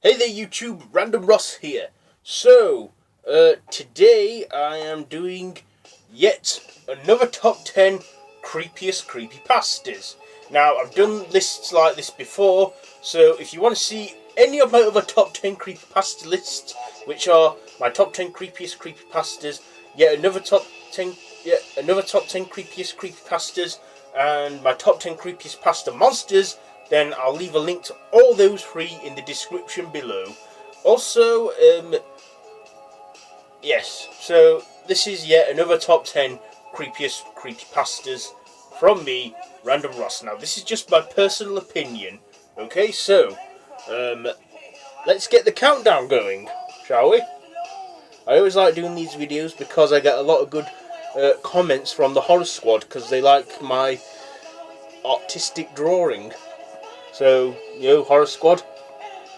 Hey there YouTube, Random Ross here. So, today I am doing yet another top 10 creepiest creepypastas. Now, I've done lists like this before, so if you want to see any of my other top 10 creepypasta lists, which are my top 10 creepiest creepypastas, yet another top 10 creepiest creepypastas, and my top 10 creepiest pasta monsters, then I'll leave a link to all those three in the description below. Also, yes, so this is yet another top 10 creepiest creepypastas from me, Random Ross. Now, this is just my personal opinion. Okay, so, let's get the countdown going, shall we? I always like doing these videos because I get a lot of good comments from the Horror Squad because they like my artistic drawing. So, Horror Squad,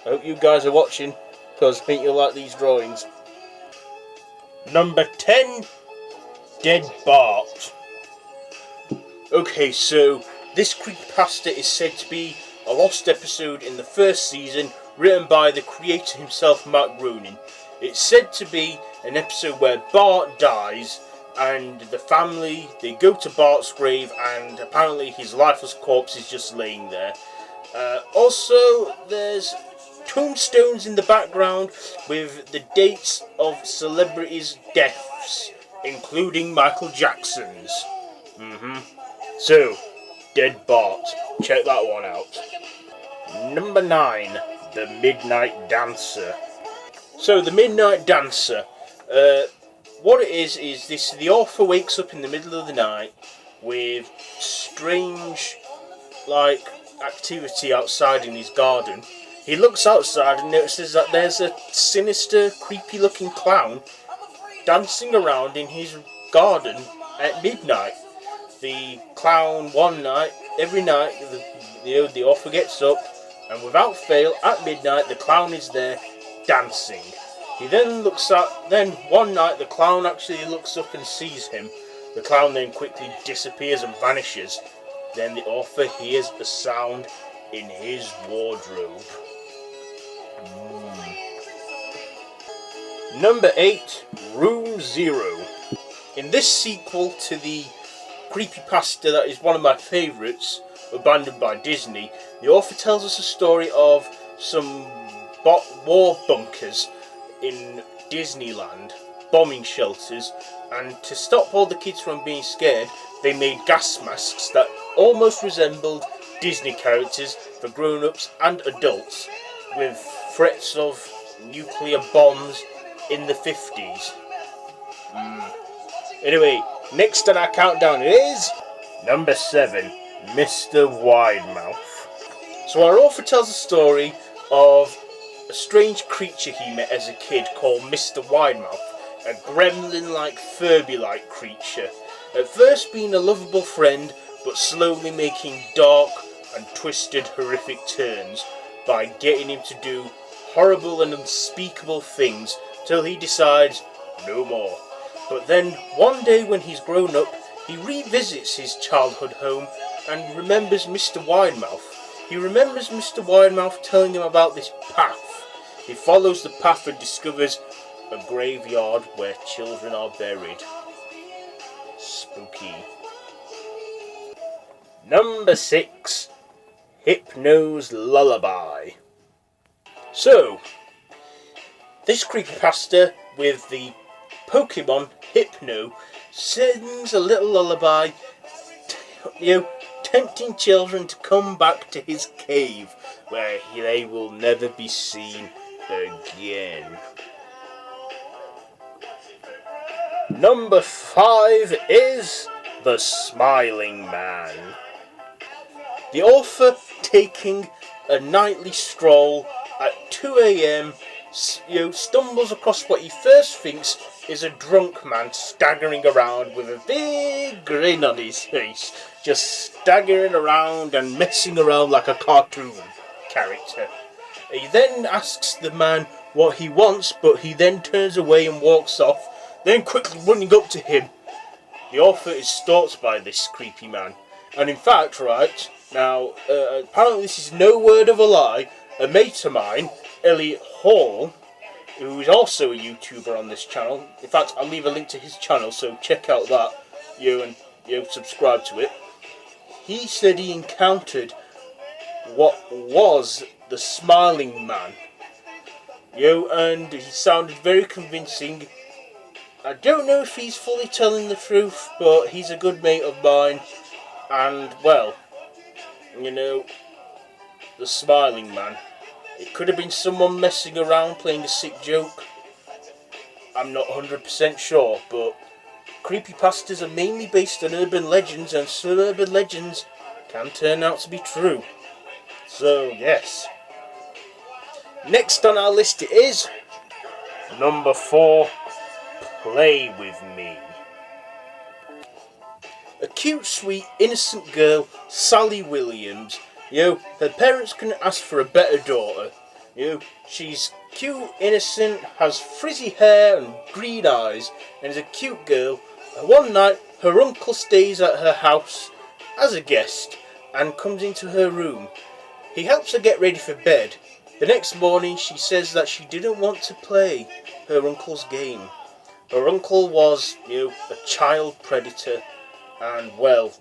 I hope you guys are watching, because I think you'll like these drawings. Number 10, Dead Bart. Okay, so this creepypasta is said to be a lost episode in the first season, written by the creator himself, Matt Groening. It's said to be an episode where Bart dies, and the family, they go to Bart's grave, and apparently his lifeless corpse is just laying there. Also, there's tombstones in the background with the dates of celebrities' deaths, including Michael Jackson's. So, Dead Bart. Check that one out. Number 9, The Midnight Dancer. So, The Midnight Dancer. What it is the author wakes up in the middle of the night with strange, activity outside in his garden. He looks outside and notices that there's a sinister, creepy looking clown dancing around in his garden at midnight. The clown, every night, the author gets up, and without fail, at midnight, the clown is there dancing. He then one night, the clown actually looks up and sees him. The clown then quickly disappears and vanishes. Then the author hears a sound in his wardrobe. Number 8, Room Zero. In this sequel to the creepypasta that is one of my favourites, abandoned by Disney, the author tells us a story of some war bunkers in Disneyland, bombing shelters, and to stop all the kids from being scared, they made gas masks that almost resembled Disney characters for grown-ups and adults, with threats of nuclear bombs in the 50s. Anyway, next on our countdown is number 7, Mr. Widemouth. So our author tells a story of a strange creature he met as a kid called Mr. Widemouth, a gremlin-like, Furby-like creature. At first being a lovable friend, but slowly making dark and twisted, horrific turns by getting him to do horrible and unspeakable things till he decides no more. But then, one day when he's grown up, he revisits his childhood home and remembers Mr. Widemouth. He remembers Mr. Widemouth telling him about this path. He follows the path and discovers a graveyard where children are buried. Spooky. Number 6, Hypnose Lullaby. So, this creepypasta with the Pokemon Hypno sings a little lullaby, tempting children to come back to his cave, where they will never be seen again. Number 5 is The Smiling Man. The author, taking a nightly stroll at 2 a.m, stumbles across what he first thinks is a drunk man staggering around with a big grin on his face, just staggering around and messing around like a cartoon character. He then asks the man what he wants, but he then turns away and walks off, then quickly running up to him. The author is stalked by this creepy man, and in fact, apparently this is no word of a lie, a mate of mine Elliot Hall, who is also a YouTuber on this channel. In fact, I'll leave a link to his channel, so check out that, and subscribe to it. He said he encountered what was the Smiling Man, and he sounded very convincing. I don't know if he's fully telling the truth, but he's a good mate of mine, and well, the Smiling Man. It could have been someone messing around playing a sick joke. I'm not 100% sure, but creepypastas are mainly based on urban legends, and some urban legends can turn out to be true. So, yes. Next on our list is number 4, Play With Me. A cute, sweet, innocent girl, Sally Williams. Her parents couldn't ask for a better daughter. She's cute, innocent, has frizzy hair and green eyes, and is a cute girl. And one night, her uncle stays at her house as a guest and comes into her room. He helps her get ready for bed. The next morning, she says that she didn't want to play her uncle's game. Her uncle was, a child predator, and well,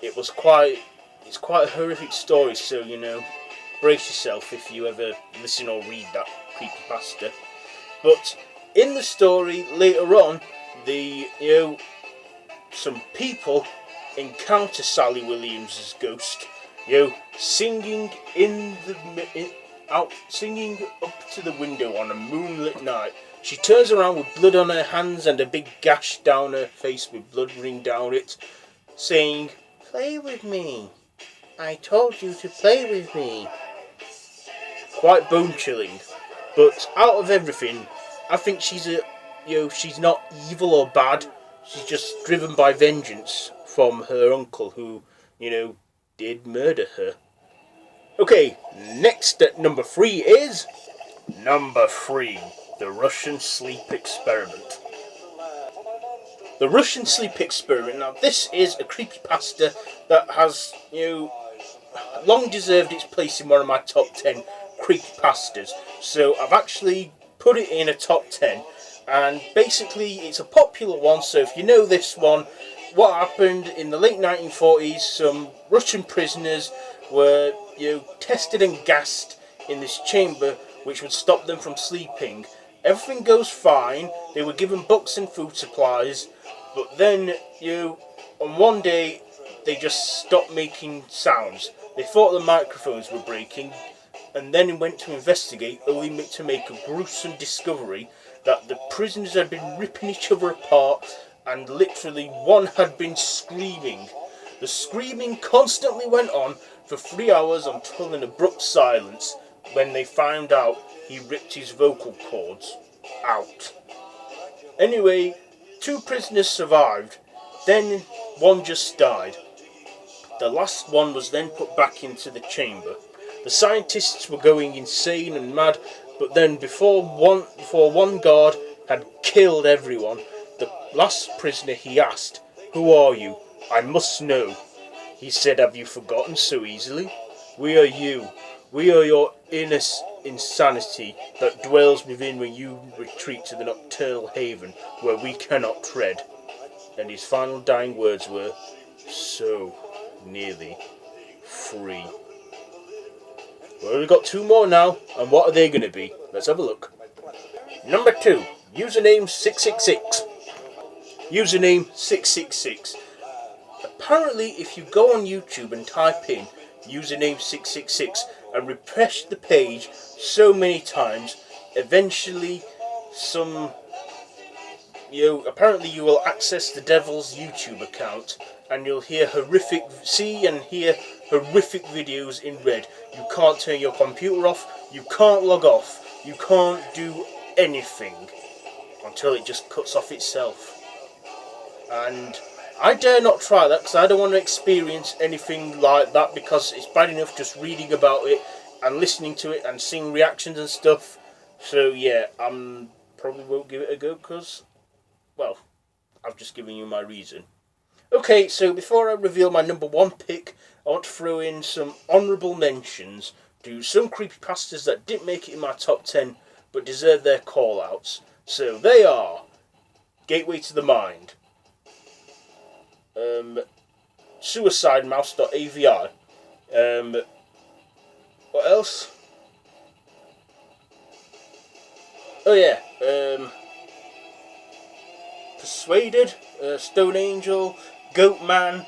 it's quite a horrific story, so, brace yourself if you ever listen or read that creepypasta. But in the story, later on, some people encounter Sally Williams' ghost, singing singing up to the window on a moonlit night. She turns around with blood on her hands and a big gash down her face with blood running down it, saying, "Play with me. I told you to play with me." Quite bone-chilling, but out of everything, I think she's she's not evil or bad. She's just driven by vengeance from her uncle, who, did murder her. Okay, next at number 3 is the Russian Sleep Experiment. The Russian Sleep Experiment. Now, this is a creepypasta that has, long deserved its place in one of my top 10 creepypastas. So I've actually put it in a top 10, and basically it's a popular one. So if you know this one, what happened in the late 1940s, some Russian prisoners were tested and gassed in this chamber which would stop them from sleeping. Everything goes fine, they were given books and food supplies, but then on one day they just stopped making sounds. They thought the microphones were breaking, and then went to investigate, only to make a gruesome discovery that the prisoners had been ripping each other apart, and literally one had been screaming. The screaming constantly went on for 3 hours until an abrupt silence, when they found out he ripped his vocal cords out. Anyway, 2 prisoners survived, then one just died. The last one was then put back into the chamber. The scientists were going insane and mad, but then before one guard had killed everyone, the last prisoner he asked, "Who are you? I must know." He said, "Have you forgotten so easily? We are you. We are your inner insanity that dwells within when you retreat to the nocturnal haven where we cannot tread." And his final dying words were, "So nearly free." Well, we've got 2 more now, and what are they going to be? Let's have a look. Number 2, username 666. Username 666. Apparently, if you go on YouTube and type in username 666 and refresh the page so many times, eventually apparently you will access the devil's YouTube account, and you'll see and hear horrific videos in red. You can't turn your computer off, you can't log off, you can't do anything until it just cuts off itself. And I dare not try that, because I don't want to experience anything like that, because it's bad enough just reading about it and listening to it and seeing reactions and stuff. So yeah, probably won't give it a go, because, well, I've just given you my reason. Okay, so before I reveal my number 1 pick, I want to throw in some honourable mentions to some creepypastas that didn't make it in my top 10 but deserve their call-outs. So they are Gateway to the Mind, SuicideMouse.avi, what else? Oh yeah, Persuaded, Stone Angel, Goatman,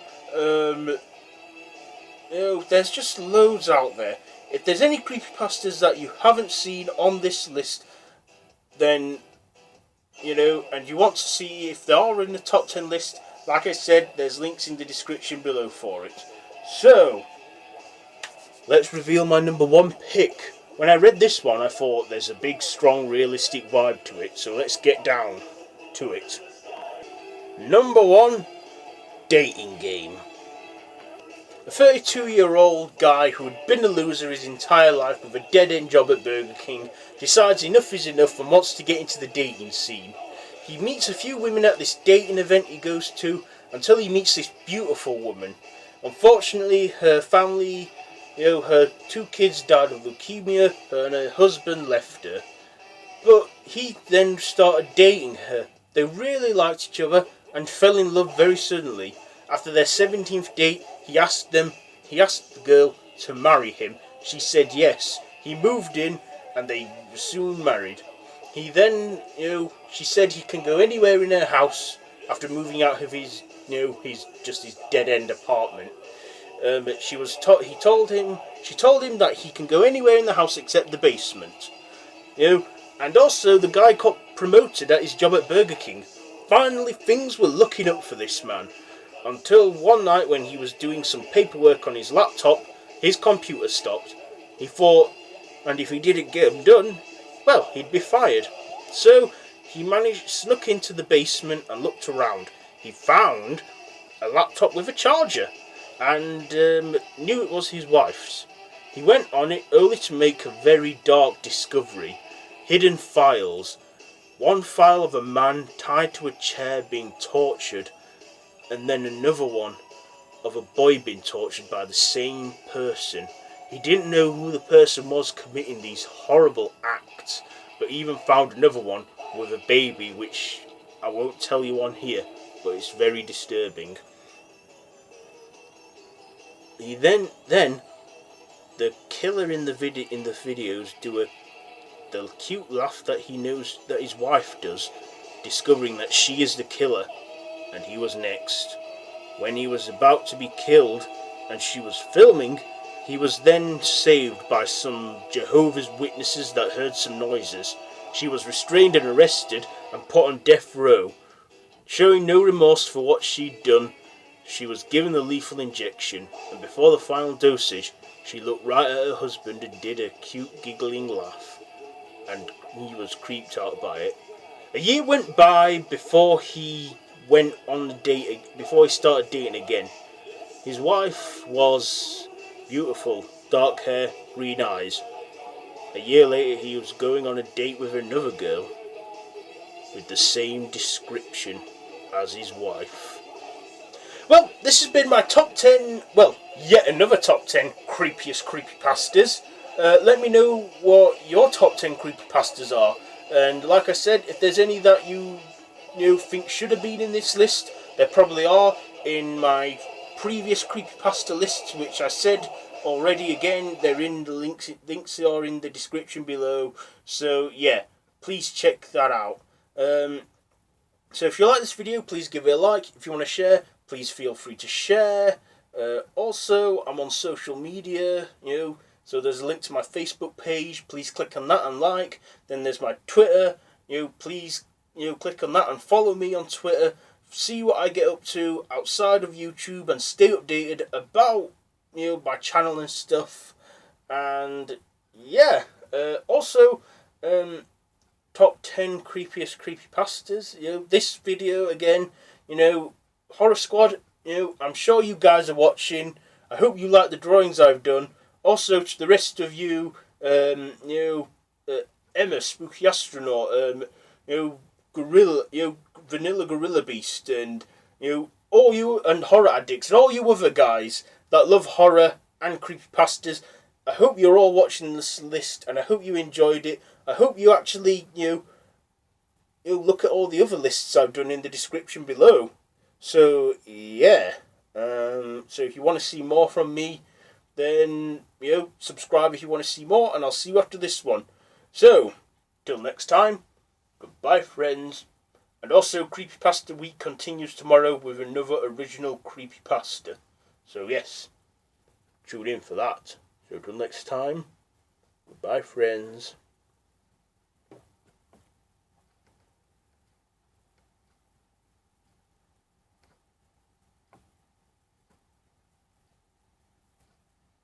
there's just loads out there. If there's any creepypastas that you haven't seen on this list, then, and you want to see if they are in the top 10 list, like I said, there's links in the description below for it. So, let's reveal my number 1 pick. When I read this one, I thought there's a big, strong, realistic vibe to it, so let's get down to it. Number 1, Dating Game. A 32-year-old guy who had been a loser his entire life with a dead-end job at Burger King decides enough is enough and wants to get into the dating scene. He meets a few women at this dating event he goes to until he meets this beautiful woman. Unfortunately, her family, her 2 kids died of leukemia and her husband left her. But he then started dating her. They really liked each other and fell in love very suddenly. After their 17th date, he asked the girl to marry him. She said yes. He moved in and they were soon married. He then, she said he can go anywhere in her house after moving out of his dead-end apartment. She told him that he can go anywhere in the house except the basement. And also the guy got promoted at his job at Burger King. Finally, things were looking up for this man. Until one night when he was doing some paperwork on his laptop, his computer stopped. He thought, and if he didn't get them done, well, he'd be fired. So he snuck into the basement and looked around. He found a laptop with a charger and knew it was his wife's. He went on it only to make a very dark discovery. Hidden files. One file of a man tied to a chair being tortured, and then another one of a boy being tortured by the same person. He didn't know who the person was committing these horrible acts, but even found another one with a baby, which I won't tell you on here, but it's very disturbing. He then the killer in the videos do the cute laugh that he knows that his wife does, discovering that she is the killer, and he was next. When he was about to be killed and she was filming, he was then saved by some Jehovah's Witnesses that heard some noises. She was restrained and arrested and put on death row. Showing no remorse for what she'd done, she was given the lethal injection, and before the final dosage, she looked right at her husband and did a cute giggling laugh, and he was creeped out by it. A year went by before he went on a date, before he started dating again. His wife was beautiful, dark hair, green eyes. A year later he was going on a date with another girl with the same description as his wife. Well, this has been my top 10, well, yet another top 10 creepiest creepypastas. Let me know what your top 10 creepypastas are. And like I said, if there's any that you think should have been in this list, there probably are in my previous creepypasta lists, which I said already. Again, they're in the links are in the description below. So yeah, please check that out. So if you like this video, please give it a like. If you want to share, please feel free to share. Also, I'm on social media, so there's a link to my Facebook page. Please click on that and like. Then there's my Twitter. Please click on that and follow me on Twitter. See what I get up to outside of YouTube and stay updated about my channel and stuff. And yeah, also top 10 creepiest creepypastas. This video again, Horror Squad. I'm sure you guys are watching. I hope you like the drawings I've done. Also to the rest of you, Emma, Spooky Astronaut, Gorilla, Vanilla Gorilla Beast, and all you and horror addicts and all you other guys that love horror and creepypastas. I hope you're all watching this list, and I hope you enjoyed it. I hope you actually, you look at all the other lists I've done in the description below. So, yeah. So if you want to see more from me, then, subscribe if you want to see more, and I'll see you after this one. So, till next time, goodbye, friends. And also, Creepypasta Week continues tomorrow with another original Creepypasta. So, yes, tune in for that. So, till next time, goodbye, friends.